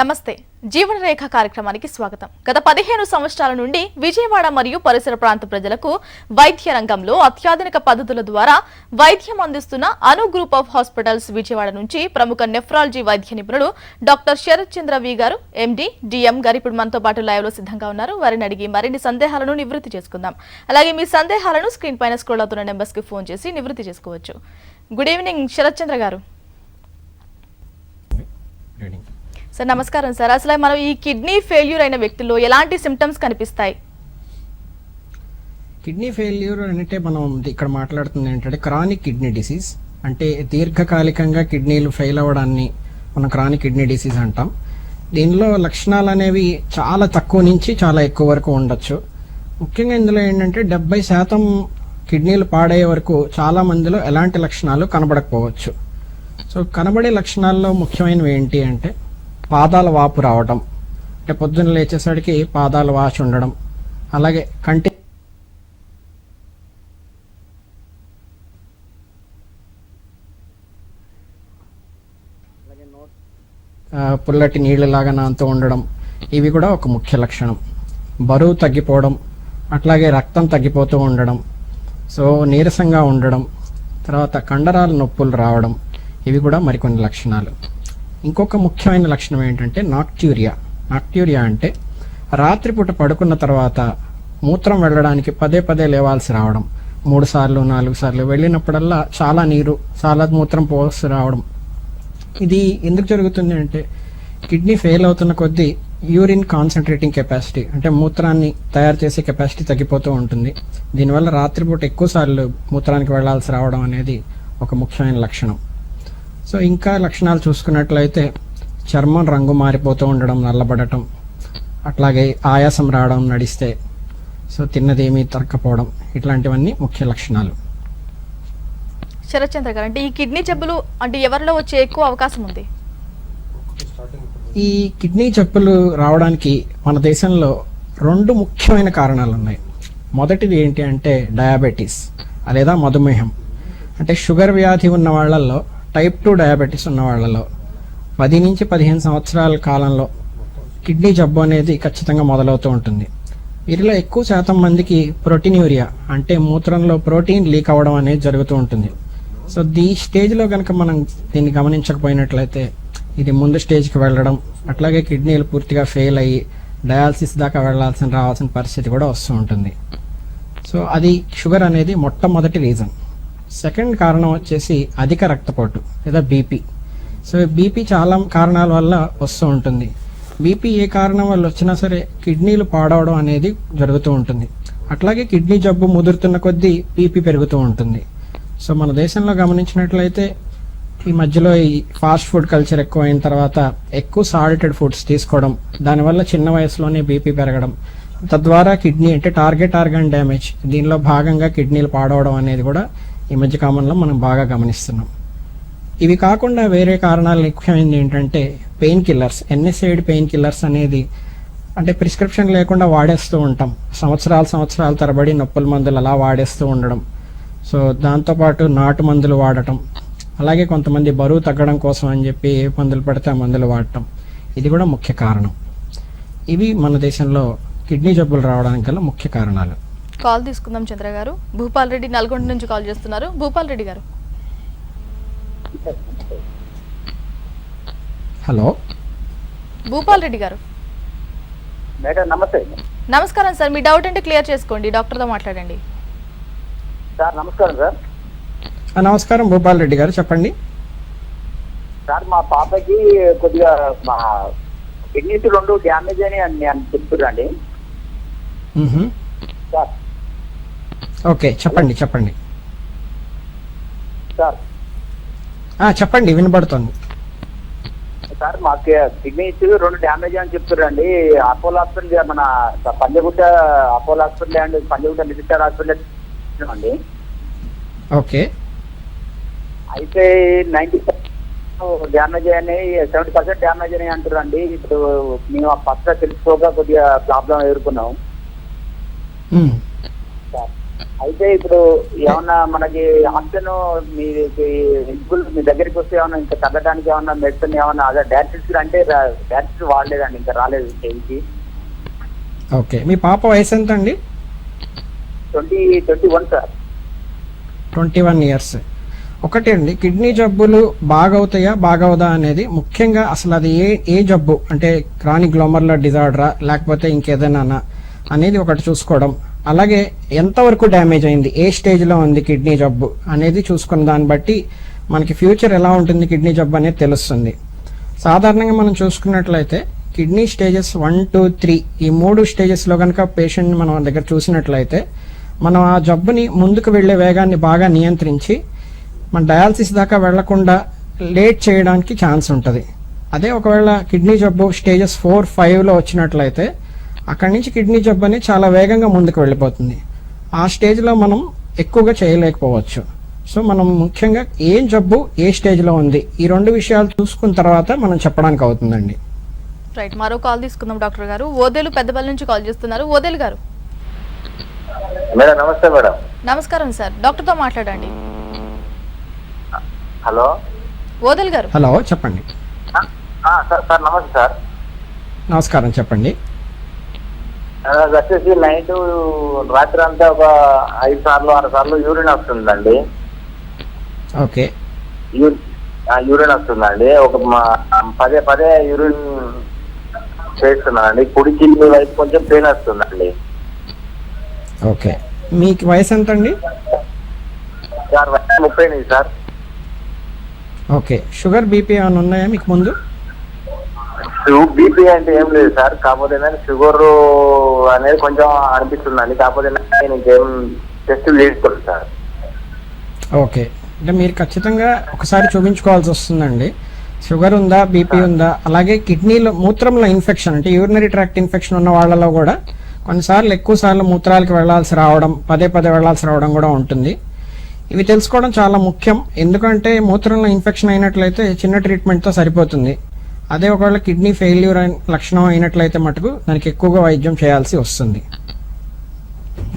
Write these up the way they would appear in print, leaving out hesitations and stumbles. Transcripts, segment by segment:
నమస్తే జీవన రేఖ కార్యక్రమానికి స్వాగతం. గత 15 సంవత్సరాల నుండి విజయవాడ మరియు పరిసర ప్రాంత ప్రజలకు వైద్య రంగంలో అత్యాధునిక పద్ధతుల ద్వారా వైద్యం అందిస్తున్న అను గ్రూప్ ఆఫ్ హాస్పిటల్స్ విజయవాడ నుంచి ప్రముఖ నెఫ్రాలజీ వైద్య నిపుణుడు డాక్టర్ శరత్ చంద్ర వి గారు ఎండి డిఎం గారు ఇప్పుడు మనతో పాటు లైవ్ లో సిద్ధంగా ఉన్నారు. వారిని అడిగి మరిన్ని సందేహాలను నివృత్తి చేసుకుందాం. అలాగే మీ సందేహాలను స్క్రీన్ పైన స్క్రోల్ అవుతున్న నెంబర్స్ కి ఫోన్ చేసి నివృత్తి చేసుకోవచ్చు. గుడ్ ఈవినింగ్ శరత్ చంద్ర గారు. సార్ నమస్కారం సార్. అసలు మనం ఈ కిడ్నీ ఫెయిల్యూర్ అయిన వ్యక్తుల్లో ఎలాంటి సిమ్టమ్స్ కనిపిస్తాయి? కిడ్నీ ఫెయిల్యూర్ అంటే మనం ఇక్కడ మాట్లాడుతుంది ఏంటంటే క్రానిక్ కిడ్నీ డిసీజ్, అంటే దీర్ఘకాలికంగా కిడ్నీలు ఫెయిల్ అవ్వడాన్ని మనం క్రానిక్ కిడ్నీ డిసీజ్ అంటాం. దీనిలో లక్షణాలు అనేవి చాలా తక్కువ నుంచి చాలా ఎక్కువ వరకు ఉండొచ్చు. ముఖ్యంగా ఇందులో ఏంటంటే 70% కిడ్నీలు పాడయ్యే వరకు చాలా మందిలో ఎలాంటి లక్షణాలు కనబడకపోవచ్చు. సో కనబడే లక్షణాల్లో ముఖ్యమైనవి ఏంటి అంటే పాదాల వాపు రావడం, అంటే పొద్దున్న లేచేసరికి పాదాల వాచి ఉండడం, అలాగే కంటి పుల్లటి నీళ్ళలాగా నాంతూ ఉండడం, ఇవి కూడా ఒక ముఖ్య లక్షణం. బరువు తగ్గిపోవడం, అట్లాగే రక్తం తగ్గిపోతూ ఉండడం, సో నీరసంగా ఉండడం, తర్వాత కండరాల నొప్పులు రావడం, ఇవి కూడా మరికొన్ని లక్షణాలు. ఇంకొక ముఖ్యమైన లక్షణం ఏంటంటే నాక్ట్యూరియా. నాక్ట్యూరియా అంటే రాత్రిపూట పడుకున్న తర్వాత మూత్రం వెళ్ళడానికి పదే పదే లేవాల్సి రావడం, 3 సార్లు 4 సార్లు వెళ్ళినప్పుడల్లా చాలా మూత్రం పోసి రావడం. ఇది ఎందుకు జరుగుతుంది అంటే కిడ్నీ ఫెయిల్ అవుతున్న కొద్దీ యూరిన్ కాన్సన్ట్రేటింగ్ కెపాసిటీ, అంటే మూత్రాన్ని తయారు చేసే కెపాసిటీ తగ్గిపోతూ ఉంటుంది. దీనివల్ల రాత్రిపూట ఎక్కువ సార్లు మూత్రానికి వెళ్లాల్సి రావడం అనేది ఒక ముఖ్యమైన లక్షణం. సో ఇంకా లక్షణాలు చూసుకున్నట్లయితే చర్మం రంగు మారిపోతూ ఉండడం, నల్లబడటం, అట్లాగే ఆయాసం రావడం నడిస్తే, సో తిన్నదేమీ తరగకపోవడం, ఇట్లాంటివన్నీ ముఖ్య లక్షణాలు. శరత్ చంద్ర గారు, అంటే ఈ కిడ్నీ జబ్బులు అంటే ఎవరిలో వచ్చే ఎక్కువ అవకాశం ఉంది? ఈ కిడ్నీ జబ్బులు రావడానికి మన దేశంలో 2 ముఖ్యమైన కారణాలు ఉన్నాయి. మొదటిది ఏంటి అంటే డయాబెటీస్ లేదా మధుమేహం. అంటే షుగర్ వ్యాధి ఉన్న వాళ్ళల్లో, టైప్ 2 డయాబెటీస్ ఉన్న వాళ్ళలో 10 నుంచి 15 సంవత్సరాల కాలంలో కిడ్నీ జబ్బు అనేది ఖచ్చితంగా మొదలవుతూ ఉంటుంది. వీరిలో ఎక్కువ శాతం మందికి ప్రోటీన్యూరియా, అంటే మూత్రంలో ప్రోటీన్ లీక్ అవ్వడం అనేది జరుగుతూ ఉంటుంది. సో ఈ స్టేజ్లో కనుక మనం దీన్ని గమనించకపోయినట్లయితే ఇది ముందు స్టేజ్కి వెళ్ళడం, అట్లాగే కిడ్నీలు పూర్తిగా ఫెయిల్ అయ్యి డయాలసిస్ దాకా రావాల్సిన పరిస్థితి కూడా వస్తూ ఉంటుంది. సో అది షుగర్ అనేది మొట్టమొదటి రీజన్. సెకండ్ కారణం వచ్చేసి అధిక రక్తపోటు లేదా బీపీ. సో బీపీ చాలా కారణాల వల్ల వస్తూ ఉంటుంది. బీపీ ఏ కారణం వల్ల వచ్చినా సరే కిడ్నీలు పాడవడం అనేది జరుగుతూ ఉంటుంది. అట్లాగే కిడ్నీ జబ్బు ముదురుతున్న కొద్దీ బీపీ పెరుగుతూ ఉంటుంది. సో మన దేశంలో గమనించినట్లయితే ఈ మధ్యలో ఈ ఫాస్ట్ ఫుడ్ కల్చర్ ఎక్కువ అయిన తర్వాత ఎక్కువ సాల్టెడ్ ఫుడ్స్ తీసుకోవడం, దానివల్ల చిన్న వయసులోనే బీపీ పెరగడం, తద్వారా కిడ్నీ అంటే టార్గెట్ ఆర్గాన్ డ్యామేజ్, దీనిలో భాగంగా కిడ్నీలు పాడవడం అనేది కూడా ఈ మధ్య కాలంలో మనం బాగా గమనిస్తున్నాం. ఇవి కాకుండా వేరే కారణాలు ముఖ్యమైనది ఏంటంటే పెయిన్ కిల్లర్స్, ఎన్ఎస్ఐడ్ పెయిన్ కిల్లర్స్ అనేది అంటే ప్రిస్క్రిప్షన్ లేకుండా వాడేస్తూ ఉంటాం. సంవత్సరాల తరబడి నొప్పుల మందులు అలా వాడేస్తూ ఉండడం. సో దాంతోపాటు నాటు మందులు వాడటం, అలాగే కొంతమంది బరువు తగ్గడం కోసం అని చెప్పి ఏ మందులు పడితే ఆ మందులు వాడటం, ఇది కూడా ముఖ్య కారణం. ఇవి మన దేశంలో కిడ్నీ జబ్బులు రావడానికి గల ముఖ్య కారణాలు. కాల్ తీసుకుందాం చంద్ర గారు. భూపాల్ రెడ్డి నల్గొండ నుంచి కాల్ చేస్తున్నారు. భూపాల్ రెడ్డి గారు. హలో భూపాల్ రెడ్డి గారు. మేడం నమస్తే. నమస్కారం సార్. మీ డౌట్ అంటే క్లియర్ చేసుకోండి, డాక్టర్తో మాట్లాడండి. సార్ నమస్కారం సార్. నమస్కారం భూపాల్ రెడ్డి గారు, చెప్పండి. సార్ మా పాపకి కొద్దిగా మా కిడ్నీస్ 2 డ్యామేజ్ అని చెప్తున్నాండి సార్. ఓకే చెప్పండి సార్. చెప్పండి, వినబడుతుంది సార్ మాకు కిడ్నీస్ 2 డ్యామేజ్ అని చెప్తున్నారండి. అపోలో హాస్పిటల్, మన Panjagutta Apollo hospital and Panjagutta లిజిస్టర్ హాస్పిటల్ అండి. ఓకే. అయితే 90% డ్యామేజ్ అయ్యాయి, 70% డ్యామేజ్ అని అంటారండి. ఇప్పుడు మేము ఆ ఫస్ట్ తెలుసుకోగా కొద్దిగా ప్రాబ్లం ఎదుర్కొన్నాం సార్. అయితే ఇప్పుడు ఏమన్నా మనకి ఆప్షన్ మీ దగ్గరికి వస్తే ఏమన్నా ఇంకా తగ్గడానికి ఏమన్నా మెడిసిన్ ఏమన్నా అదే డయాలసిస్ అంటే డయాలసిస్ వాడలేదండి, ఇంకా రాలేదు చేయించి. ఓకే, మీ పాప వయసు ఎంత అండి? 21 సార్. 21 ఇయర్స్. ఒకటి అండి, కిడ్నీ జబ్బులు బాగవుతాయా బాగవుదా అనేది ముఖ్యంగా అసలు అది ఏ జబ్బు అంటే క్రానిక్ గ్లోమర్యులర్ డిజార్డరా లేకపోతే ఇంకేదైనా అనేది ఒకటి చూసుకోవడం, అలాగే ఎంతవరకు డ్యామేజ్ అయింది, ఏ స్టేజ్లో ఉంది కిడ్నీ జబ్బు అనేది చూసుకున్న దాన్ని బట్టి మనకి ఫ్యూచర్ ఎలా ఉంటుంది కిడ్నీ జబ్బు అనేది తెలుస్తుంది. సాధారణంగా మనం చూసుకున్నట్లయితే కిడ్నీ స్టేజెస్ 1, 2, 3 ఈ 3 స్టేజెస్లో కనుక పేషెంట్ని మనం దగ్గర చూసినట్లయితే మనం ఆ జబ్బుని ముందుకు వెళ్ళే వేగాన్ని బాగా నియంత్రించి మన డయాలసిస్ దాకా వెళ్లకుండా లేట్ చేయడానికి ఛాన్స్ ఉంటుంది. అదే ఒకవేళ కిడ్నీ జబ్బు స్టేజెస్ 4, 5లో వచ్చినట్లయితే అక్కడి నుంచి కిడ్నీ జబ్బు అనేది చాలా వేగంగా ముందుకు వెళ్ళిపోతుంది. ఆ స్టేజ్లో మనం ఎక్కువగా చేయలేకపోవచ్చు. సో మనం ముఖ్యంగా ఏం జబ్బు ఏ స్టేజ్లో ఉంది ఈ 2 విషయాలు చూసుకున్న తర్వాత మనం చెప్పడానికి అవుతుందండి. రైట్, మరో కాల్ తీసుకుందాం డాక్టర్ గారు. ఓదేలు పెద్దపల్లి నుంచి కాల్ చేస్తున్నారు. ఓదేలు గారు. మేడం నమస్తే మేడం. నమస్కారం సార్, డాక్టర్తో మాట్లాడండి. హలో ఓదేలు గారు. హలో, చెప్పండి. సార్ నమస్తే సార్. నమస్కారం, చెప్పండి. వచ్చేసి నైట్ రాత్రి అంతా ఒక 5 సార్లు 6 సార్లు యూరిన్ వస్తుందండి. ఓకే, యూరిన్ వస్తుందండి. ఒక పదే పదే యూరిన్ చేస్తున్నానండి. కుడి కిడ్నీ వైపు కొంచెం పెయిన్ వస్తుందండి. ఓకే, మీకు వయసు ఎంత అండి? Sir 30 sir. Okay, sugar BP ఏమైనా ఉన్నాయా మీకు ముందు? బీపీ అంటే ఏం లేదు సార్, కాకపోతే షుగర్ అనేది కొంచెం అనిపిస్తుందండి. కాకపోతే నేను ఇంకేం టెస్ట్ చేసుకోలేదు సార్. ఓకే, అంటే మీరు ఖచ్చితంగా ఒకసారి చూపించుకోవాల్సి వస్తుందండి. షుగర్ ఉందా, బీపీ ఉందా, అలాగే కిడ్నీలో మూత్రంలో ఇన్ఫెక్షన్ అంటే యూరినరీ ట్రాక్ట్ ఇన్ఫెక్షన్ ఉన్న వాళ్ళలో కూడా కొన్నిసార్లు ఎక్కువ సార్లు మూత్రాలకు వెళ్లాల్సి రావడం, పదే పదే వెళ్లాల్సి రావడం కూడా ఉంటుంది. ఇవి తెలుసుకోవడం చాలా ముఖ్యం. ఎందుకంటే మూత్రంలో ఇన్ఫెక్షన్ అయినట్లయితే చిన్న ట్రీట్మెంట్తో సరిపోతుంది. అదే ఒకవేళ కిడ్నీ ఫెయిల్యూర్ లక్షణం అయినట్లయితే మటుకు దానికి ఎక్కువగా వైద్యం చేయాల్సి వస్తుంది.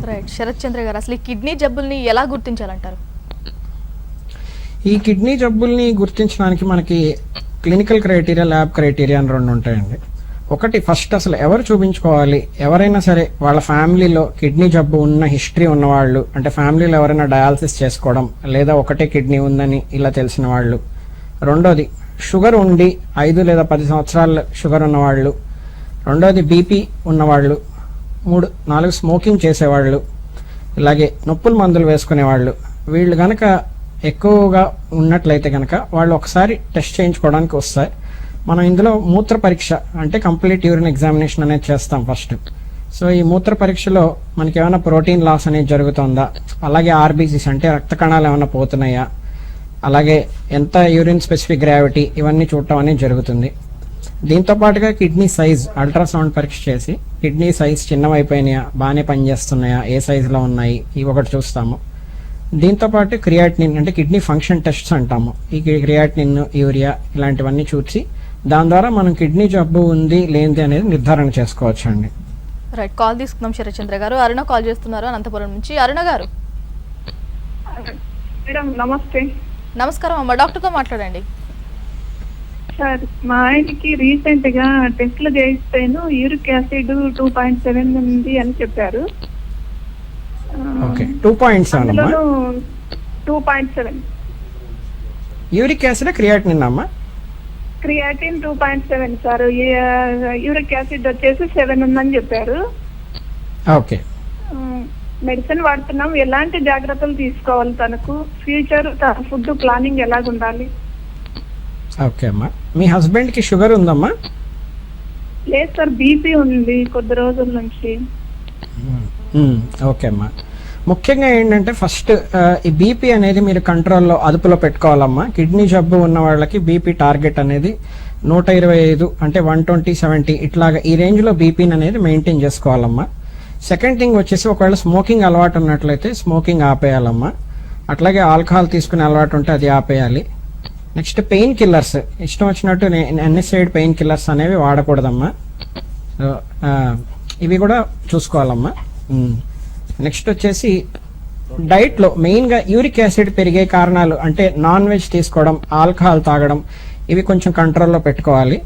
రైట్, శరత్ చంద్ర గారు, అసలు ఈ కిడ్నీ జబ్బుల్ని ఎలా గుర్తించాలంటారు? ఈ కిడ్నీ జబ్బుల్ని గుర్తించడానికి మనకి క్లినికల్ క్రైటీరియా, ల్యాబ్ క్రైటీరియా అని 2 ఉంటాయండి. ఒకటి, ఫస్ట్ అసలు ఎవరు చూపించుకోవాలి. ఎవరైనా సరే వాళ్ళ ఫ్యామిలీలో కిడ్నీ జబ్బు ఉన్న హిస్టరీ ఉన్నవాళ్ళు, అంటే ఫ్యామిలీలో ఎవరైనా డయాలసిస్ చేసుకోవడం లేదా ఒకటే కిడ్నీ ఉందని ఇలా తెలిసిన వాళ్ళు. రెండోది, షుగర్ ఉండి 5 లేదా 10 సంవత్సరాల షుగర్ ఉన్నవాళ్ళు. రెండోది, బీపీ ఉన్నవాళ్ళు. 3, 4 స్మోకింగ్ చేసేవాళ్ళు, ఇలాగే నొప్పుల మందులు వేసుకునేవాళ్ళు. వీళ్ళు కనుక ఎక్కువగా ఉన్నట్లయితే కనుక వాళ్ళు ఒకసారి టెస్ట్ చేయించుకోవడానికి వస్తాయి. మనం ఇందులో మూత్ర పరీక్ష అంటే కంప్లీట్ యూరిన్ ఎగ్జామినేషన్ అనేది చేస్తాం ఫస్ట్. సో ఈ మూత్ర పరీక్షలో మనకి ఏమైనా ప్రోటీన్ లాస్ అనేది జరుగుతుందా, అలాగే ఆర్బీసీస్ అంటే రక్త కణాలు ఏమైనా పోతున్నాయా, అలాగే ఎంత యూరిన్ స్పెసిఫిక్ గ్రావిటీ ఇవన్నీ చూడటం అనేది జరుగుతుంది. దీంతో పాటుగా కిడ్నీ సైజ్ అల్ట్రాసౌండ్ పరీక్ష చేసి కిడ్నీ సైజ్ చిన్నవైపోయినాయా, బాగానే పనిచేస్తున్నాయా, ఏ సైజులో ఉన్నాయి ఇవి ఒకటి చూస్తాము. దీంతో పాటు క్రియాటినిన్ అంటే కిడ్నీ ఫంక్షన్ టెస్ట్స్ అంటాము. ఈ క్రియాటినిన్, యూరియా ఇలాంటివన్నీ చూసి దాని ద్వారా మనం కిడ్నీ జబ్బు ఉంది లేనిది అనేది నిర్ధారణ చేసుకోవచ్చు అండి. రైట్, కాల్ తీసుకుందాం శరత్ చంద్ర గారు. అరుణ కాల్ చేస్తున్నారు అనంతపురం నుంచి. అరుణ గారు. మేడం నమస్తే. నమస్కారం అమ్మ, డాక్టర్తో మాట్లాడండి. సార్ మా ఆయనకి రీసెంట్ గా టెస్ట్లు చేయిస్తాను యూరిక్ యాసిడ్ 2.7 ఉంది అని చెప్పారు. ఓకే, 2.7 అమ్మా. 2.7 యూరిక్ యాసిడ్, క్రియాటినిన్ అమ్మా? Creatine 2.7 sir. యూరిక్ యాసిడ్ వచ్చేసి 7 ఉందని చెప్పారు. ఓకే, మెడిసిన్ వాడుతున్నాం. ఎలాంటి జాగ్రత్తలు తీసుకోవాలి, తనకు ఫ్యూచర్ ఫుడ్ ప్లానింగ్ ఎలాగుండాలి? ఓకే అమ్మా. మీ హస్బెండ్కి షుగర్ ఉందమ్మా? లేదు సార్, బీపీ ఉంది కొద్ది రోజుల నుంచి. ఓకే అమ్మా. ముఖ్యంగా ఏంటంటే ఫస్ట్ ఈ బీపీ అనేది మీరు కంట్రోల్లో అదుపులో పెట్టుకోవాలమ్మా. కిడ్నీ జబ్బు ఉన్న వాళ్ళకి బీపీ టార్గెట్ అనేది 125 అంటే 120, 70 ఇట్లాగా ఈ రేంజ్లో బీపీని అనేది మెయింటైన్ చేసుకోవాలమ్మా. సెకండ్ థింగ్ వచ్చేసి ఒకవేళ స్మోకింగ్ అలవాటు ఉన్నట్లయితే స్మోకింగ్ ఆపేయాలమ్మా. అట్లాగే ఆల్కహాల్ తీసుకునే అలవాటు ఉంటే అది ఆపేయాలి. నెక్స్ట్ పెయిన్ కిల్లర్స్ ఇష్టం వచ్చినట్టు ఎన్ఎస్ఐడ్ పెయిన్ కిల్లర్స్ అనేవి వాడకూడదమ్మా. ఇవి కూడా చూసుకోవాలమ్మా. నెక్స్ట్ వచ్చేసి డైట్లో మెయిన్గా యూరిక్ యాసిడ్ పెరిగే కారణాలు అంటే నాన్ వెజ్ తీసుకోవడం, ఆల్కహాల్ తాగడం, ఇవి కొంచెం కంట్రోల్లో పెట్టుకోవాలి.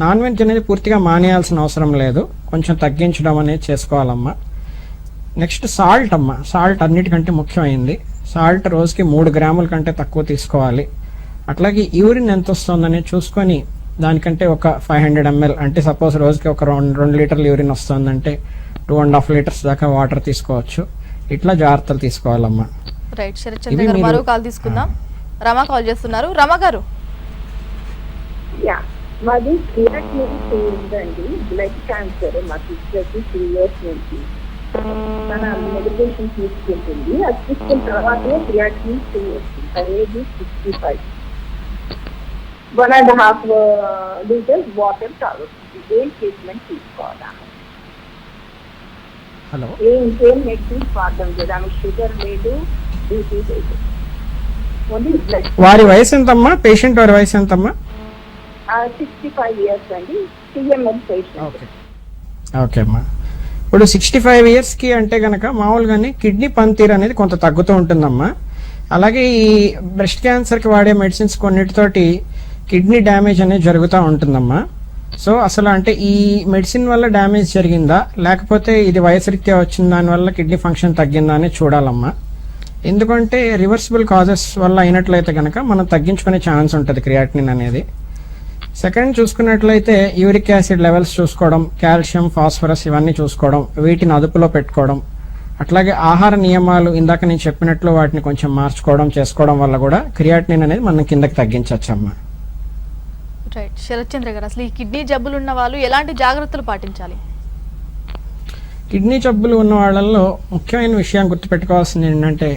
నాన్ వెజ్ అనేది పూర్తిగా మానేయాల్సిన అవసరం లేదు, కొంచెం తగ్గించడం అనేది చేసుకోవాలమ్మా. నెక్స్ట్ సాల్ట్ అమ్మ, సాల్ట్ అన్నిటికంటే ముఖ్యమైంది. సాల్ట్ రోజుకి 3 గ్రాముల కంటే తక్కువ తీసుకోవాలి. అట్లాగే యూరిన్ ఎంత వస్తుందనేది చూసుకొని దానికంటే ఒక 500 ml అంటే సపోజ్ రోజుకి ఒక 2 లీటర్ల యూరిన్ వస్తుందంటే 2.5 లీటర్స్ దాకా వాటర్ తీసుకోవచ్చు. ఇట్లా జాగ్రత్తలు తీసుకోవాలమ్మా. రైట్ శరత్ చంద్ర గారు, మరో కాల్ తీసుకుందాం. రమ కాల్ చేస్తున్నారు. రమ గారు, యా, మాది క్రియాటినిన్ ఉందండి. బ్లడ్ క్యాన్సర్ మా సిస్టర్కి 3 years నుంచి తన మెడికేషన్ తీసుకుంటుంది. అది తీసుకున్న తర్వాతే క్రియాటినిన్ 2 వచ్చింది. తన ఏజ్ 65. 1.5 లీటర్స్ వాటర్ తాగుతుంది. ఏం ట్రీట్మెంట్ తీసుకోవాలా? హలో, ఇంకేం మెడిసిన్స్ వాడడం లేదు. ఆమె షుగర్ లేదు, బీపీ లేదు, ఓన్లీ బ్లడ్. వారి వయసు ఎంతమ్మా? పేషెంట్ వారి వయసు ఎంతమ్మా? 65 years అండి. CML patient. ఓకే ఓకే అమ్మా. ఇప్పుడు 65 yearsకి అంటే కనుక మామూలుగానే కిడ్నీ పనితీరు అనేది కొంత తగ్గుతూ ఉంటుందమ్మా. అలాగే ఈ బ్రెస్ట్ క్యాన్సర్కి వాడే మెడిసిన్స్ కొన్నిటితోటి కిడ్నీ డ్యామేజ్ అనేది జరుగుతూ ఉంటుందమ్మా. సో అసలు అంటే ఈ మెడిసిన్ వల్ల డ్యామేజ్ జరిగిందా, లేకపోతే ఇది వయసురీత్యా వచ్చిన దానివల్ల కిడ్నీ ఫంక్షన్ తగ్గిందా అనేది చూడాలమ్మా. ఎందుకంటే రివర్సిబుల్ కాజెస్ వల్ల అయినట్లయితే కనుక మనం తగ్గించుకునే ఛాన్స్ ఉంటుంది క్రియాటినిన్ అనేది. సెకండ్ చూసుకున్నట్లయితే యూరిక్ యాసిడ్ లెవెల్స్ చూసుకోవడం, కాల్షియం, ఫాస్ఫరస్ ఇవన్నీ చూసుకోవడం, వీటిని అదుపులో పెట్టుకోవడం, అట్లాగే ఆహార నియమాలు ఇందాక నేను చెప్పినట్లు వాటిని కొంచెం మార్చుకోవడం చేసుకోవడం వల్ల కూడా క్రియాటినిన్ అనేది మనం కిందకి తగ్గించవచ్చమ్మా. రైట్ శరత్ చంద్ర గారు, అసలు ఈ కిడ్నీ జబ్బులు ఉన్న వాళ్ళు ఎలాంటి జాగ్రత్తలు పాటించాలి? కిడ్నీ జబ్బులు ఉన్న వాళ్ళల్లో ముఖ్యమైన విషయం గుర్తుపెట్టుకోవాల్సింది ఏంటంటే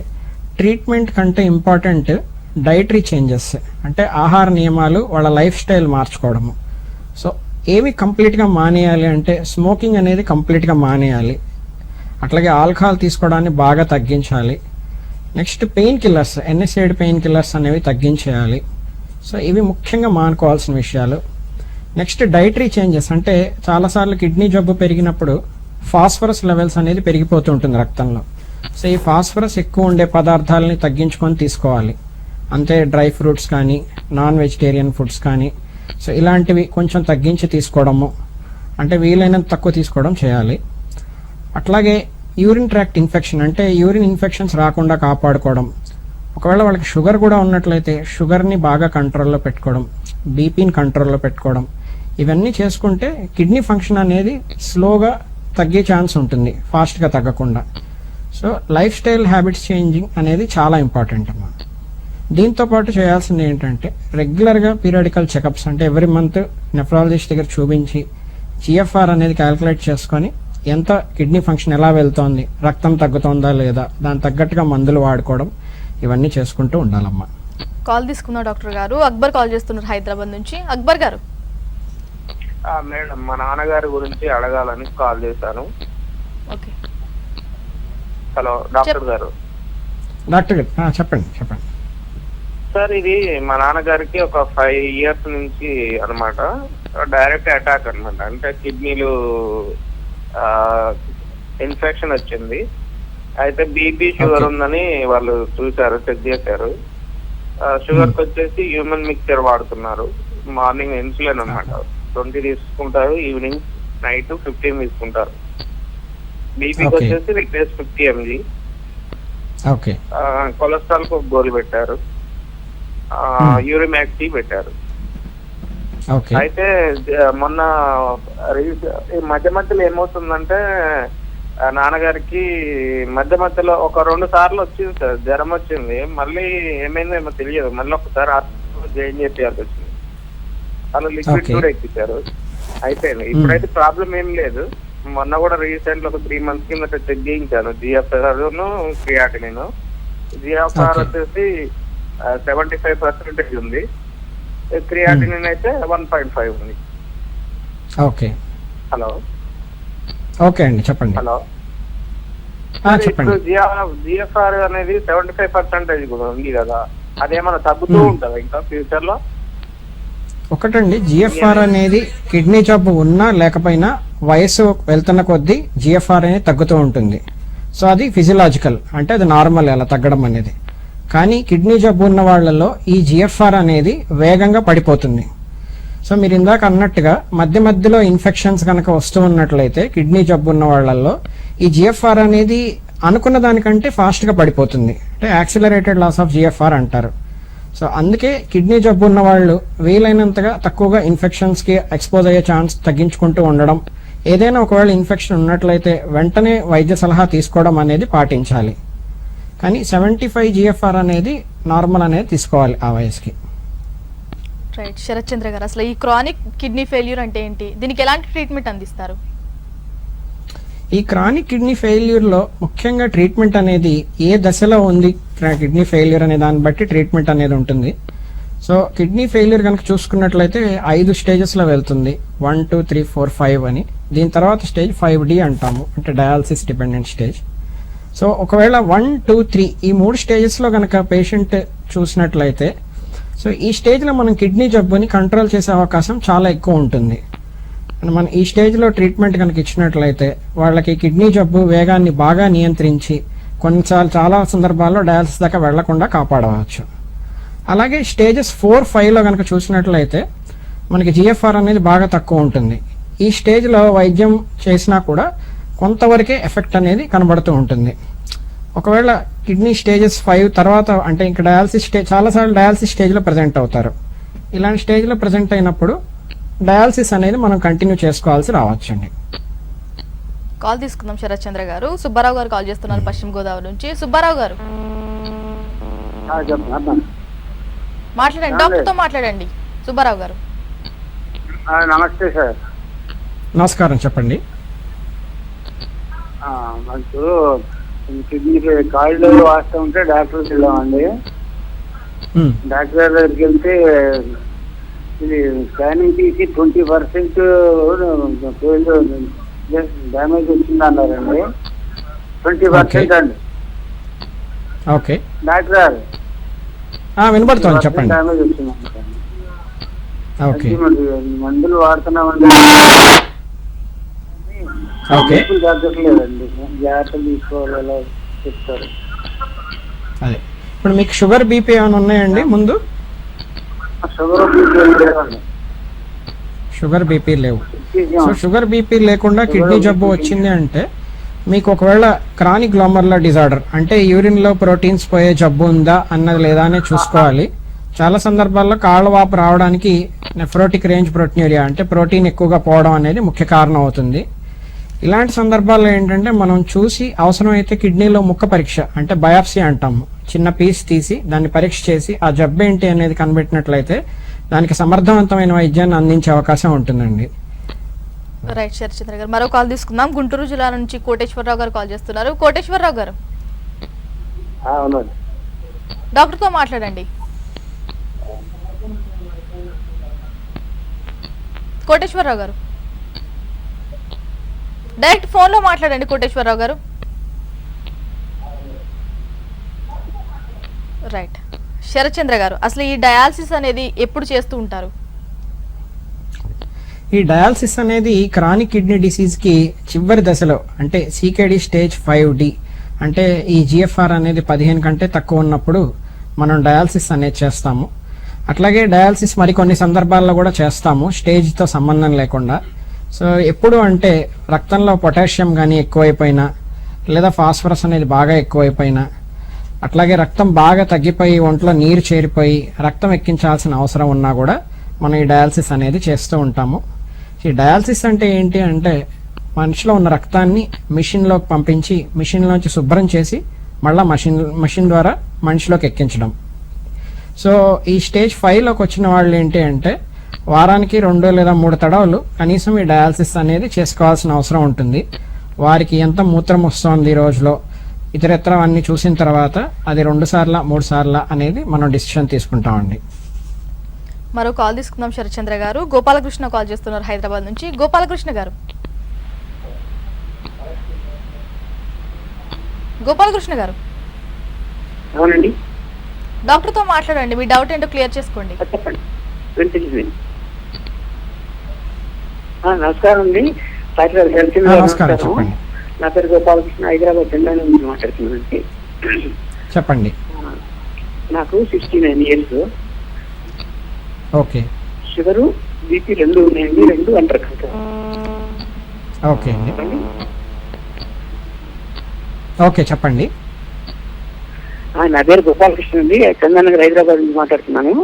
ట్రీట్మెంట్ కంటే ఇంపార్టెంట్ డైటరీ చేంజెస్, అంటే ఆహార నియమాలు, వాళ్ళ లైఫ్ స్టైల్ మార్చుకోవడము. సో ఏవి కంప్లీట్గా మానేయాలి అంటే స్మోకింగ్ అనేది కంప్లీట్గా మానేయాలి. అట్లాగే ఆల్కహాల్ తీసుకోవడాన్ని బాగా తగ్గించాలి. Next pain killers, NSAID pain killers అనేవి తగ్గించేయాలి. సో ఇవి ముఖ్యంగా మానుకోవాల్సిన విషయాలు. నెక్స్ట్ డైటరీ చేంజెస్ అంటే చాలాసార్లు కిడ్నీ జబ్బు పెరిగినప్పుడు ఫాస్ఫరస్ లెవెల్స్ అనేది పెరిగిపోతూ ఉంటుంది రక్తంలో. సో ఈ ఫాస్ఫరస్ ఎక్కువ ఉండే పదార్థాలని తగ్గించుకొని తీసుకోవాలి. అంతే డ్రై ఫ్రూట్స్ కానీ, నాన్ వెజిటేరియన్ ఫుడ్స్ కానీ, సో ఇలాంటివి కొంచెం తగ్గించి తీసుకోవడము, అంటే వీలైనంత తక్కువ తీసుకోవడం చేయాలి. అట్లాగే యూరిన్ ట్రాక్ట్ ఇన్ఫెక్షన్ అంటే యూరిన్ ఇన్ఫెక్షన్స్ రాకుండా కాపాడుకోవడం. ఒకవేళ వాళ్ళకి షుగర్ కూడా ఉన్నట్లయితే షుగర్ని బాగా కంట్రోల్లో పెట్టుకోవడం, బీపీని కంట్రోల్లో పెట్టుకోవడం, ఇవన్నీ చేసుకుంటే కిడ్నీ ఫంక్షన్ అనేది స్లోగా తగ్గే ఛాన్స్ ఉంటుంది, ఫాస్ట్గా తగ్గకుండా. So life style habits changing అనేది చాలా ఇంపార్టెంట్ అమ్మా. దీంతో పాటు చేయాల్సింది ఏంటంటే రెగ్యులర్గా పీరియాడికల్ చెకప్స్, అంటే ఎవ్రీ మంత్ నెఫ్రాలజిస్ట్ దగ్గర చూపించి GFR అనేది క్యాలిక్యులేట్ చేసుకొని ఎంత కిడ్నీ ఫంక్షన్ ఎలా వెళ్తోంది, రక్తం తగ్గుతోందా లేదా, దాని తగ్గట్టుగా మందులు వాడుకోవడం, ఇవన్నీ చేసుకుంటూ ఉండాలమ్మా. కాల్ తీసుకుందాం డాక్టర్ గారు. అక్బర్ కాల్ చేస్తున్నారు హైదరాబాద్ నుంచి. అక్బర్ గారు, మేడం మా నాన్నగారి గురించి అడగాలని కాల్ చేశాను. ఓకే. హలో డాక్టర్ గారు. డాక్టర్ గారు చెప్పండి. సార్ ఇది మా నాన్నగారికి ఒక 5 years నుంచి అన్నమాట డైరెక్ట్ అటాక్ అన్నమాట. అంటే కిడ్నీలు ఇన్ఫెక్షన్ వచ్చింది. అయితే బీపీ షుగర్ ఉందని వాళ్ళు చూశారు, చెక్ చేశారు. షుగర్కి వచ్చేసి హ్యూమన్ మిక్చర్ వాడుతున్నారు. మార్నింగ్ ఇన్సులిన్ అన్నమాట 20 తీసుకుంటారు, ఈవినింగ్ నైట్ 15 తీసుకుంటారు. బీపీకి వచ్చేసి రిక్వెస్ట్ 50 mg. కొలెస్ట్రాల్ కు గోల్ పెట్టారు, యూరిమాక్స్ పెట్టారు. అయితే మొన్న మధ్య మధ్యలో ఏమవుతుందంటే నాన్నగారికి మధ్యలో ఒక 2 సార్లు వచ్చింది సార్, జ్వరం వచ్చింది. మళ్ళీ ఏమైందో ఏమో తెలియదు, మళ్ళీ ఒకసారి జాయిన్ చేయాల్సి వచ్చింది. వాళ్ళు లిక్విడ్ కూడా ఎక్కించారు, అయిపోయింది. ఇప్పుడైతే ప్రాబ్లం ఏం లేదు. మొన్న కూడా రీసెంట్ ఒక 3 months కింద చెక్ చేయించాను. GFR creatinine. GFR వచ్చేసి 75% ఉంది, క్రియాటినిన్ అయితే 1.5 ఉంది. హలో ఓకే అండి, చెప్పండి. హలో చెప్పండి. GFR అనేది 75% కూడా ఉంది కదా, అదేమన్నా తగ్గుతూ ఉంటుందా ఇంకా ఫ్యూచర్ లో? ఒకటండి, GFR అనేది కిడ్నీ జబ్బు ఉన్నా లేకపోయినా వయసు వెళ్తున్న కొద్దీ GFR అనేది తగ్గుతూ ఉంటుంది. సో అది ఫిజియలాజికల్, అంటే అది నార్మల్ అలా తగ్గడం అనేది. కానీ కిడ్నీ జబ్బు ఉన్న వాళ్ళలో ఈ జిఎఫ్ఆర్ అనేది వేగంగా పడిపోతుంది. సో మీరు ఇందాక అన్నట్టుగా మధ్య మధ్యలో ఇన్ఫెక్షన్స్ కనుక వస్తూ ఉన్నట్లయితే కిడ్నీ జబ్బు ఉన్న వాళ్ళల్లో ఈ జిఎఫ్ఆర్ అనేది అనుకున్న దానికంటే ఫాస్ట్గా పడిపోతుంది, అంటే యాక్సిలరేటెడ్ లాస్ ఆఫ్ జిఎఫ్ఆర్ అంటారు. సో అందుకే కిడ్నీ జబ్బు ఉన్న వాళ్ళు వీలైనంతగా తక్కువగా ఇన్ఫెక్షన్స్కి ఎక్స్పోజ్ అయ్యే ఛాన్స్ తగ్గించుకుంటూ ఉండడం, ఏదైనా ఒకవేళ ఇన్ఫెక్షన్ ఉన్నట్లయితే వెంటనే వైద్య సలహా తీసుకోవడం అనేది పాటించాలి. కానీ 75 జిఎఫ్ఆర్ అనేది నార్మల్ అనేది తీసుకోవాలి ఆ వయసుకి. రైట్ శరత్ చంద్ర గారు, అసలు ఈ క్రానిక్ కిడ్నీ ఫెయిల్యూర్ అంటే ఏంటి, దీనికి ఎలాంటి ట్రీట్మెంట్ అందిస్తారు? ఈ క్రానిక్ కిడ్నీ ఫెయిల్యూర్లో ముఖ్యంగా ట్రీట్మెంట్ అనేది ఏ దశలో ఉంది కిడ్నీ ఫెయిల్యూర్ అనే దాన్ని బట్టి ట్రీట్మెంట్ అనేది ఉంటుంది. సో కిడ్నీ ఫెయిల్యూర్ కనుక చూసుకున్నట్లయితే 5 స్టేజెస్లో వెళ్తుంది, 1, 2, 3, 4, 5 అని. దీని తర్వాత స్టేజ్ 5D అంటాము, అంటే డయాలసిస్ డిపెండెంట్ స్టేజ్. సో ఒకవేళ 1, 2, 3 ఈ 3 స్టేజెస్లో కనుక పేషెంట్ చూసినట్లయితే, సో ఈ స్టేజ్లో మనం కిడ్నీ జబ్బుని కంట్రోల్ చేసే అవకాశం చాలా ఎక్కువ ఉంటుంది. మనం ఈ స్టేజ్లో ట్రీట్మెంట్ కనుక ఇచ్చినట్లయితే వాళ్ళకి కిడ్నీ జబ్బు వేగాన్ని బాగా నియంత్రించి కొన్నిసార్లు చాలా సందర్భాల్లో డయాలసిస్ దాకా వెళ్లకుండా కాపాడవచ్చు. అలాగే స్టేజెస్ 4, 5లో కనుక చూసినట్లయితే మనకి జిఎఫ్ఆర్ అనేది బాగా తక్కువ ఉంటుంది. ఈ స్టేజ్లో వైద్యం చేసినా కూడా కొంతవరకే ఎఫెక్ట్ అనేది కనబడుతూ ఉంటుంది. ఒకవేళ కిడ్నీ స్టేజెస్ 5 తర్వాత, అంటే ఇంకా డయాలసిస్ స్టేజ్, చాలాసార్లు డయాలసిస్ స్టేజ్లో ప్రజెంట్ అవుతారు. ఇలాంటి స్టేజ్లో ప్రజెంట్ అయినప్పుడు డయాలసిస్ అనేది మనం కంటిన్యూ చేసుకోవాల్సి రావచ్చండి. కాల్ తీసుకుందాం శరత్ చంద్ర గారు. సుబ్బారావు గారు కాల్ చేస్తున్నారు పశ్చిమ గోదావరి నుంచి. సుబ్బారావు గారు మాట్లాడండి, డాక్టర్తో మాట్లాడండి. సుబ్బారావు గారు నమస్తే సార్. నమస్కారం, చెప్పండి. మాకు కిడ్నీ కాళ్ళు వాస్తూ ఉంటే డాక్టర్కి వెళ్ళామండి. డాక్టర్ దగ్గరికి వెళ్తే ఇది స్కానింగ్ తీసి 20% డ్యామేజ్ వచ్చింది అన్నారండి. 20% అండి. ఓకే డాక్టర్ వినపడుతుంది, చెప్పండి. డ్యామేజ్ వచ్చింది. ఓకే మందులు వాడుతున్నామండి, ఓకే తగ్గట్లేదండి. జాగ్రత్తలు తీసుకోవాలి ఎలా చెప్తారు? అదే ఇప్పుడు మీకు షుగర్ బీపీ ఏమైనా ఉన్నాయండి? ముందు షుగర్ బీపీ లేవు. సో షుగర్ బీపీ లేకుండా కిడ్నీ జబ్బు వచ్చింది అంటే మీకు ఒకవేళ క్రానిక్ గ్లోమర్యులర్ డిజార్డర్, అంటే యూరిన్లో ప్రోటీన్స్ పోయే జబ్బు ఉందా అన్నది లేదా అని చూసుకోవాలి. చాలా సందర్భాల్లో కాళ్ళ వాపు రావడానికి నెఫ్రోటిక్ రేంజ్ ప్రోటీన్యూరియా, అంటే ప్రోటీన్ ఎక్కువగా పోవడం అనేది ముఖ్య కారణం అవుతుంది. ఇలాంటి సందర్భాల్లో ఏంటంటే మనం చూసి అవసరమైతే కిడ్నీలో ముక్క పరీక్ష, అంటే బయాప్సీ అంటాము, చిన్న పీస్ తీసి దాన్ని పరీక్ష చేసి ఆ జబ్బు ఏంటి అనేది కనిపెట్టినట్లయితే దానికి సమర్థవంతమైన వైద్యాన్ని అందించే అవకాశం ఉంటుందండి. రైట్ శరత్ చంద్ర గారు, మరో కాల్ తీసుకుందాం. గుంటూరు జిల్లా నుంచి కోటేశ్వరరావు గారు కాల్ చేస్తున్నారు. కోటేశ్వరరావు గారు డాక్టర్తో మాట్లాడండి. కోటేశ్వరరావు గారు డైరెక్ట్ ఫోన్లో మాట్లాడండి. కోటేశ్వరరావు గారు రైట్. శరత్ చంద్ర గారు, అసలు ఈ డయాలసిస్ అనేది ఎప్పుడు చేస్తూ ఉంటారు? ఈ డయాలసిస్ అనేది క్రానిక్ కిడ్నీ డిసీజ్కి చివరి దశలో, అంటే సికేడి స్టేజ్ 5D, అంటే ఈ జిఎఫ్ఆర్ అనేది 15 కంటే తక్కువ ఉన్నప్పుడు మనం డయాలసిస్ అనేది చేస్తాము. అట్లాగే డయాలసిస్ మరికొన్ని సందర్భాల్లో కూడా చేస్తాము, స్టేజ్తో సంబంధం లేకుండా. సో ఎప్పుడు అంటే రక్తంలో పొటాషియం కానీ ఎక్కువైపోయినా, లేదా ఫాస్ఫరస్ అనేది బాగా ఎక్కువైపోయినా, అట్లాగే రక్తం బాగా తగ్గిపోయి ఒంట్లో నీరు చేరిపోయి రక్తం ఎక్కించాల్సిన అవసరం ఉన్నా కూడా మనం ఈ డయాలసిస్ అనేది చేస్తూ ఉంటాము. ఈ డయాలసిస్ అంటే ఏంటి అంటే మనిషిలో ఉన్న రక్తాన్ని మిషన్లోకి పంపించి మిషన్లోంచి శుభ్రం చేసి మళ్ళీ మషిన్ ద్వారా మనిషిలోకి ఎక్కించడం. సో ఈ స్టేజ్ 5లోకి వచ్చిన వాళ్ళు ఏంటి అంటే వారానికి 2 లేదా 3 తడవలు కనీసం ఈ డయాలసిస్ అనేది చేసుకోవాల్సిన అవసరం ఉంటుంది. వారికి ఎంత మూత్రం వస్తుంది రోజులో, ఇతరత్ర అన్ని చూసిన తర్వాత అది 2 సార్ల 3 సార్ల అనేది మనం డిసిషన్ తీసుకుంటామండి. మరో కాల్ తీసుకుందాం శరత్ చంద్ర గారు. గోపాలకృష్ణ కాల్ చేస్తున్నారు హైదరాబాద్ నుంచి. గోపాలకృష్ణ గారు గోపాలకృష్ణ గారు అవునండి, డాక్టర్తో మాట్లాడండి, మీ డౌట్ ఏంటో క్లియర్ చేసుకోండి. చెప్పండి. నమస్కారం అండి. నమస్కారం, చెప్పండి. నా పేరు గోపాలకృష్ణ, హైదరాబాద్ చెన్నై నుంచి మాట్లాడుతున్నానండి. చెప్పండి. నాకు 69 years. ఓకే. షుగరు, బీపీ రెండు ఉన్నాయండి, రెండు అంటారు. ఓకే అండి. ఓకే చెప్పండి. నా పేరు గోపాలకృష్ణ అండి, చందనగర్ హైదరాబాద్ నుంచి మాట్లాడుతున్నాను.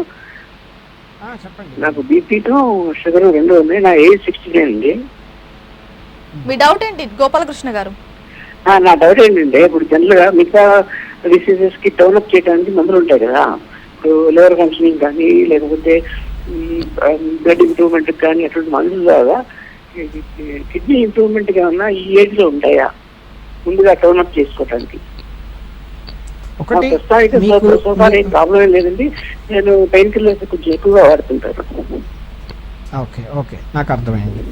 చెప్పండి. నాకు బీపీతో షుగర్ రెండు ఉన్నాయి. నా ఏజ్ 69 అండి. మీ డౌట్ ఏంటి గోపాలకృష్ణ గారు? నా డౌట్ ఏంటంటే, ఇప్పుడు జనరల్ గా మిగతా డిసీజెస్ కి డెవలప్ చేయడానికి మందులు ఉంటాయి కదా. ఇప్పుడు లివర్ ఫంక్షనింగ్ కానీ, లేకపోతే బ్లడ్ ఇంప్రూవ్మెంట్ కానీ అటువంటి మందులు లాగా కిడ్నీ ఇంప్రూవ్మెంట్ ఏమన్నా ఈ ఏజ్ లో ఉంటాయా ముందుగా డెవలప్ చేసుకోవడానికి? ఒకటి ప్రాబ్లం ఏం లేదండి, నేను పెయిన్ కిల్లర్స్ కొంచెం ఎక్కువగా వాడుతుంటాను. ఓకే ఓకే నాకు అర్థమైంది.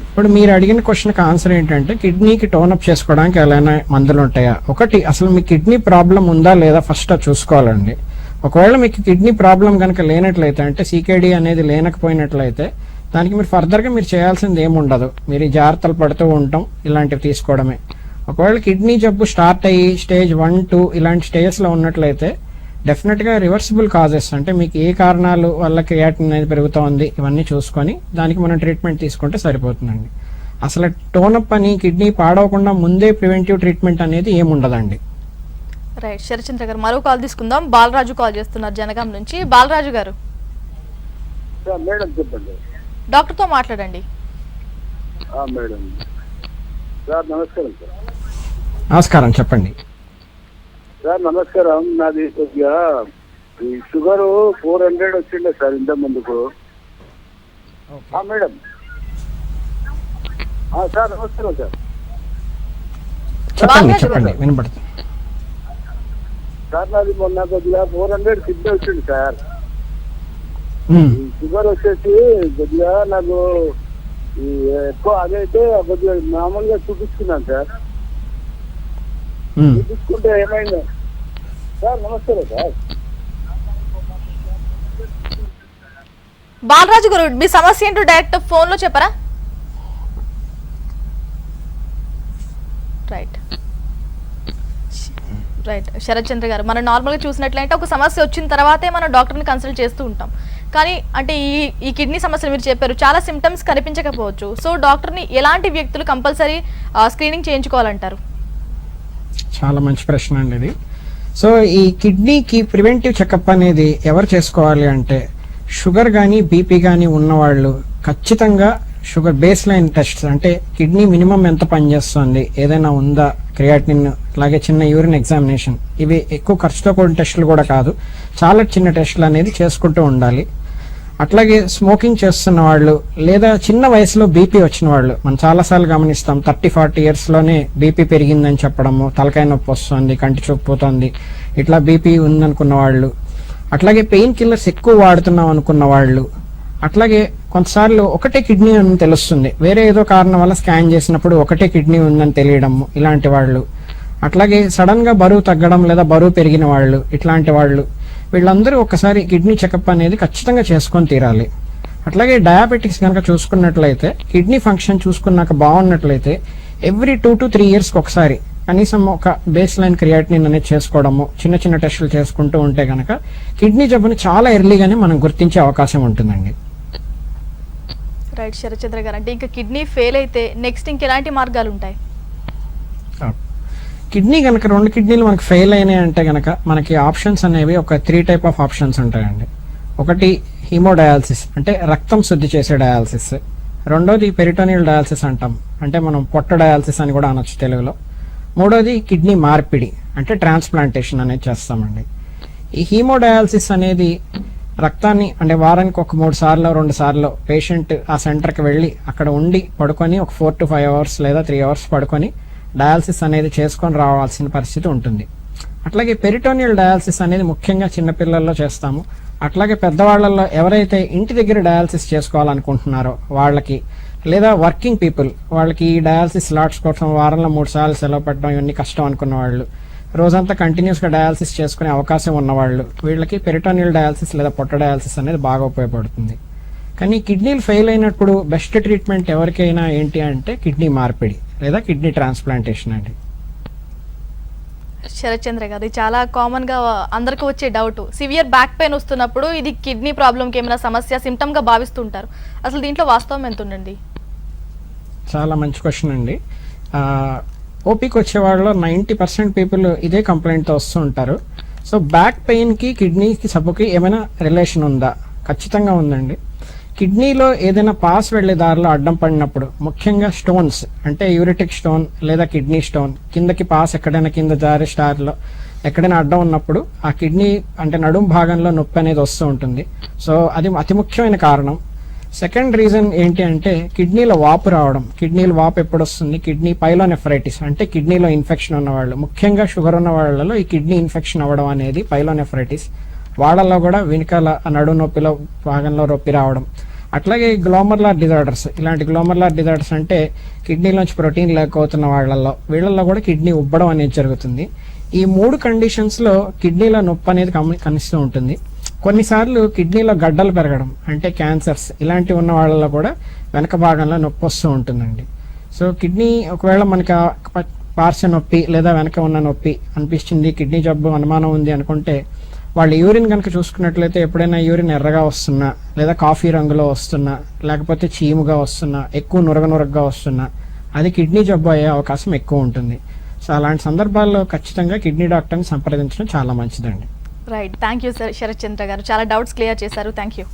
ఇప్పుడు మీరు అడిగిన క్వశ్చన్కి ఆన్సర్ ఏంటంటే, కిడ్నీకి టోనప్ చేసుకోవడానికి ఏమైనా మందులు ఉంటాయా? ఒకటి, అసలు మీ కిడ్నీ ప్రాబ్లం ఉందా లేదా ఫస్ట్ అది చూసుకోవాలండి. ఒకవేళ మీకు కిడ్నీ ప్రాబ్లం కనుక లేనట్లయితే, అంటే సీకేడీ అనేది లేనకపోయినట్లయితే, దానికి మీరు ఫర్దర్గా మీరు చేయాల్సింది ఏముండదు. మీరు ఈ జాగ్రత్తలు పడుతూ ఉంటాం, ఇలాంటివి తీసుకోవడమే. ఒకవేళ కిడ్నీ జబ్బు స్టార్ట్ అయ్యి స్టేజ్ 1, 2 ఇలాంటి స్టేజెస్లో ఉన్నట్లయితే డెఫినెట్గా రివర్సిబుల్ కాజెస్, అంటే మీకు ఏ కారణాలు వల్ల క్రియాటిన్ అనేది పెరుగుతోంది ఇవన్నీ చూసుకొని దానికి మనం ట్రీట్మెంట్ తీసుకుంటే సరిపోతుందండి. అసలు టోనప్ అని కిడ్నీ పాడవకుండా ముందే ప్రివెంటివ్ ట్రీట్మెంట్ అనేది ఏముండదండి. రైట్ శరచంద్ర గారు, మరో కాల్ తీసుకుందాం. బాలరాజు కాల్ చేస్తున్నారు జనగాం నుంచి. బాలరాజు గారు, మేడం చెప్పండి. డాక్టర్తో మాట్లాడండి. మేడం సార్ నమస్కారం. సార్ నమస్కారం, చెప్పండి. సార్ నమస్కారం. నాది కొద్దిగా ఈ షుగర్ 400 వచ్చిండే సార్ ఇంత ముందుకు. మేడం సార్ నమస్కారం సార్. చెప్పండి చెప్పండి వినపడుతుంది. సార్ నాది మొన్న కొద్దిగా 400 కిడ్నీ వచ్చింది సార్. షుగర్ వచ్చేసి కొద్దిగా నాకు ఎక్కువ అదైతే కొద్దిగా మామూలుగా చూపించుకున్నాను సార్. చూపించుకుంటే ఏమైంది సార్? నమస్కారం సార్. బాలరాజు గారు, మీ సమస్య ఏంటో డైరెక్ట్ ఫోన్ లో చెప్పరా? రైట్ రైట్ శరత్చంద్ర గారు, మనం నార్మల్గా చూసినట్లయితే ఒక సమస్య వచ్చిన తర్వాతే మనం డాక్టర్ని కన్సల్ట్ చేస్తూ ఉంటాం. కానీ అంటే ఈ కిడ్నీ సమస్యలు మీరు చెప్పారు, చాలా సిమ్టమ్స్ కనిపించకపోవచ్చు. సో డాక్టర్ని ఎలాంటి వ్యక్తులు కంపల్సరీ స్క్రీనింగ్ చేయించుకోవాలంటారు? చాలా మంచి ప్రశ్న అండి ఇది. సో ఈ కిడ్నీకి ప్రివెంటివ్ చెకప్ అనేది ఎవరు చేసుకోవాలి అంటే, షుగర్ కానీ బీపీ కానీ ఉన్నవాళ్ళు ఖచ్చితంగా షుగర్ బేస్ లైన్ టెస్ట్, అంటే కిడ్నీ మినిమం ఎంత పనిచేస్తుంది, ఏదైనా ఉందా, క్రియాటినిన్, అలాగే చిన్న యూరిన్ ఎగ్జామినేషన్, ఇవి ఎక్కువ ఖర్చుతో కూడిన టెస్టులు కూడా కాదు, చాలా చిన్న టెస్టులు అనేది చేసుకుంటూ ఉండాలి. అట్లాగే స్మోకింగ్ చేస్తున్న వాళ్ళు, లేదా చిన్న వయసులో బీపీ వచ్చిన వాళ్ళు మనం చాలాసార్లు గమనిస్తాం. 30-40 ఇయర్స్లోనే బీపీ పెరిగిందని చెప్పడము, తలకాయ నొప్పి వస్తుంది, కంటి చూపు పోతుంది, ఇట్లా బీపీ ఉందనుకున్న వాళ్ళు, అట్లాగే పెయిన్ కిల్లర్స్ ఎక్కువ వాడుతున్నాం అనుకున్న వాళ్ళు, అట్లాగే కొంతసార్లు ఒకటే కిడ్నీ అని తెలుస్తుంది, వేరే ఏదో కారణం వల్ల స్కాన్ చేసినప్పుడు ఒకటే కిడ్నీ ఉందని తెలియడము, ఇలాంటి వాళ్ళు, అట్లాగే సడన్గా బరువు తగ్గడం లేదా బరువు పెరిగిన వాళ్ళు, ఇట్లాంటి వాళ్ళు, వీళ్ళందరూ ఒకసారి కిడ్నీ చెకప్ అనేది ఖచ్చితంగా చేసుకొని తీరాలి. అట్లాగే డయాబెటిక్స్ కనుక చూసుకున్నట్లయితే, kidney function చూసుకున్నాక బాగున్నట్లయితే every 2 to 3 years ఒకసారి కనీసం ఒక బేస్ లైన్ క్రియాటినిన్ అనేది చేసుకోవడము, చిన్న చిన్న టెస్టులు చేసుకుంటూ ఉంటే కనుక కిడ్నీ జబ్బుని చాలా ఎర్లీగానే మనం గుర్తించే అవకాశం ఉంటుందండి. రైట్ శరత్చంద్ర గారు, అంటే ఇంకా కిడ్నీ ఫెయిల్ అయితే నెక్స్ట్ ఇంకెలాంటి మార్గాలు ఉంటాయి? కిడ్నీ కనుక 2 కిడ్నీలు మనకు ఫెయిల్ అయినాయి అంటే కనుక మనకి ఆప్షన్స్ అనేవి ఒక 3 type ఆఫ్ ఆప్షన్స్ ఉంటాయండి. ఒకటి హీమోడయాలసిస్, అంటే రక్తం శుద్ధి చేసే డయాలసిస్. రెండోది పెరిటోనియల్ డయాలసిస్ అంటాం, అంటే మనం పొట్ట డయాలసిస్ అని కూడా అనొచ్చు తెలుగులో. మూడోది కిడ్నీ మార్పిడి, అంటే ట్రాన్స్ప్లాంటేషన్ అనేది చేస్తామండి. ఈ హీమోడయాలసిస్ అనేది రక్తాన్ని, అంటే వారానికి ఒక 3 సార్లు 2 సార్లు పేషెంట్ ఆ సెంటర్కి వెళ్ళి అక్కడ ఉండి పడుకొని ఒక 4 to 5 hours లేదా 3 hours పడుకొని డయాలసిస్ అనేది చేసుకొని రావాల్సిన పరిస్థితి ఉంటుంది. అట్లాగే పెరిటోనియల్ డయాలసిస్ అనేది ముఖ్యంగా చిన్నపిల్లల్లో చేస్తాము. అట్లాగే పెద్దవాళ్ళల్లో ఎవరైతే ఇంటి దగ్గర డయాలసిస్ చేసుకోవాలనుకుంటున్నారో వాళ్ళకి, లేదా వర్కింగ్ పీపుల్ వాళ్ళకి ఈ డయాలసిస్ స్లాట్స్ కోసం వారంలో 3 సార్లు సెలవు పెట్టడం ఇవన్నీ కష్టం అనుకున్న వాళ్ళు, రోజంతా కంటిన్యూస్గా డయాలసిస్ చేసుకునే అవకాశం ఉన్నవాళ్ళు, వీళ్ళకి పెరిటోనియల్ డయాలసిస్ లేదా పొట్ట డయాలసిస్ అనేది బాగా ఉపయోగపడుతుంది. కానీ కిడ్నీలు ఫెయిల్ అయినప్పుడు బెస్ట్ ట్రీట్మెంట్ ఎవరికైనా ఏంటి అంటే కిడ్నీ మార్పిడి, లేదా కిడ్నీ ట్రాన్స్ప్లాంటేషన్ అండి. శరత్ చంద్ర గారు, ఇది చాలా కామన్ గా అందరికి వచ్చే డౌట్. సివియర్ బ్యాక్ పెయిన్ వస్తున్నప్పుడు ఇది కిడ్నీ ప్రాబ్లంకి ఏమైనా సమస్య సిమ్టమ్ గా భావిస్తుంటారు. అసలు దీంట్లో వాస్తవం ఎంత ఉండండి? చాలా మంచి క్వశ్చన్ అండి. ఓపీకి వచ్చే వాళ్ళలో 90% పీపుల్ ఇదే కంప్లైంట్తో వస్తూ ఉంటారు. సో బ్యాక్ పెయిన్కి కిడ్నీకి సబ్బుకి ఏమైనా రిలేషన్ ఉందా? ఖచ్చితంగా ఉందండి. కిడ్నీలో ఏదైనా పాస్ వెళ్ళే దారిలో అడ్డం పడినప్పుడు, ముఖ్యంగా స్టోన్స్ అంటే యూరిటిక్ స్టోన్ లేదా కిడ్నీ స్టోన్, కిందకి పాస్ ఎక్కడైనా కింద జారే స్టార్లో ఎక్కడైనా అడ్డం ఉన్నప్పుడు ఆ కిడ్నీ అంటే నడుం భాగంలో నొప్పి అనేది వస్తూ ఉంటుంది. సో అది అతి ముఖ్యమైన కారణం. సెకండ్ రీజన్ ఏంటి అంటే కిడ్నీలో వాపు రావడం. కిడ్నీలో వాపు ఎప్పుడు వస్తుంది? కిడ్నీ పైలోనెఫ్రైటిస్ అంటే కిడ్నీలో ఇన్ఫెక్షన్ ఉన్న వాళ్ళు, ముఖ్యంగా షుగర్ ఉన్న వాళ్ళలో ఈ కిడ్నీ ఇన్ఫెక్షన్ అవ్వడం అనేది పైలోనెఫ్రైటిస్. వాళ్ళలో కూడా వెనుకాల నడు నొప్పిలో భాగంలో నొప్పి రావడం. అట్లాగే గ్లోమర్లార్ డిజార్డర్స్, ఇలాంటి గ్లోమర్లార్ డిజార్డర్స్ అంటే కిడ్నీలోంచి ప్రోటీన్ లేకపోతున్న వీళ్ళల్లో కూడా కిడ్నీ ఉబ్బడం అనేది జరుగుతుంది. ఈ 3 కండిషన్స్లో కిడ్నీలో నొప్పి అనేది కనిపిస్తూ ఉంటుంది. కొన్నిసార్లు కిడ్నీలో గడ్డలు పెరగడం అంటే క్యాన్సర్స్, ఇలాంటివి ఉన్న వాళ్ళలో కూడా వెనక భాగంలో నొప్పి వస్తూ ఉంటుందండి. సో కిడ్నీ ఒకవేళ మనకి పార్శ్వ నొప్పి లేదా వెనక ఉన్న నొప్పి అనిపించింది, కిడ్నీ జబ్బు అనుమానం ఉంది అనుకుంటే వాళ్ళు యూరిన్ కనుక చూసుకున్నట్లయితే ఎప్పుడైనా యూరిన్ ఎర్రగా వస్తున్నా, లేదా కాఫీ రంగులో వస్తున్నా, లేకపోతే చీముగా వస్తున్నా, ఎక్కువ నురగగా వస్తున్నా, అది కిడ్నీ జబ్బు అయ్యే అవకాశం ఎక్కువ ఉంటుంది. సో అలాంటి సందర్భాల్లో ఖచ్చితంగా కిడ్నీ డాక్టర్ని సంప్రదించడం చాలా మంచిదండి. Right, thank you sir Sharath Chandra garu, చాలా డౌట్స్ క్లియర్ చేశారు. Thank you.